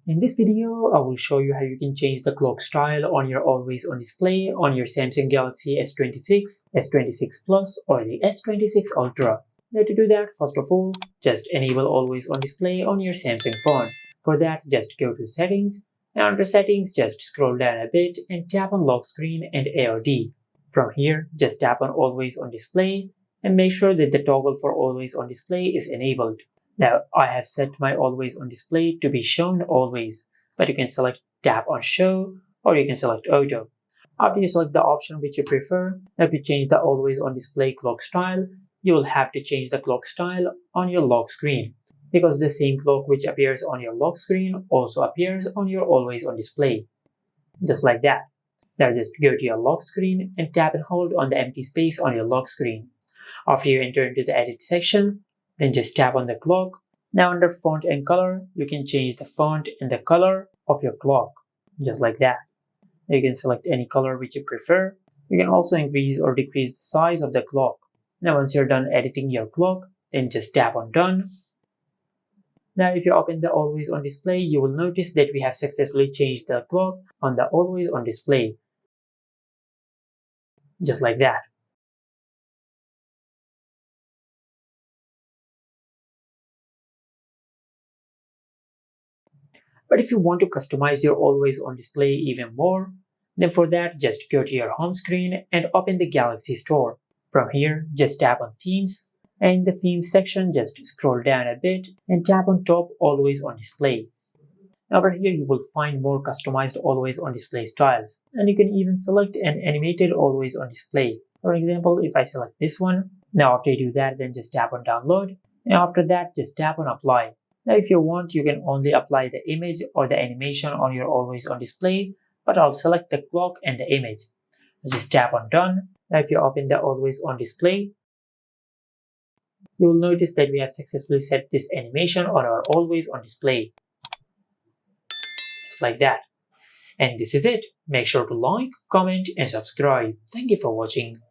In this video, I will show you how you can change the clock style on your always on display on your Samsung Galaxy S26, S26 Plus or the S26 Ultra. Now to do that, first of all, just enable always on display on your Samsung phone. For that, just go to settings, and under settings, just scroll down a bit and tap on lock screen and AOD. From here, just tap on always on display and make sure that the toggle for always on display is enabled. Now, I have set my always on display to be shown always, but you can select tap on show or you can select auto. After you select the option which you prefer, now to change the always on display clock style, you will have to change the clock style on your lock screen, because the same clock which appears on your lock screen also appears on your always on display. Just like that. Now just go to your lock screen and tap and hold on the empty space on your lock screen. After you enter into the edit section, then just tap on the clock. Now under font and color, you can change the font and the color of your clock, just like that. You can select any color which you prefer. You can also increase or decrease the size of the clock. Now once you're done editing your clock, then just tap on done. Now if you open the always on display, you will notice that we have successfully changed the clock on the always on display, just like that. But if you want to customize your always on display even more, then for that just go to your home screen and open the Galaxy Store. From here, just tap on themes, and in the themes section just scroll down a bit and tap on top always on display. Over here you will find more customized always on display styles, and you can even select an animated always on display. For example, if I select this one, now after you do that, then just tap on download, and after that just tap on apply. Now if you want, you can only apply the image or the animation on your always on display, but I'll select the clock and the image. Just tap on done. Now if you open the always on display, you will notice that we have successfully set this animation on our always on display, just like that. And this is it. Make sure to like, comment and subscribe. Thank you for watching.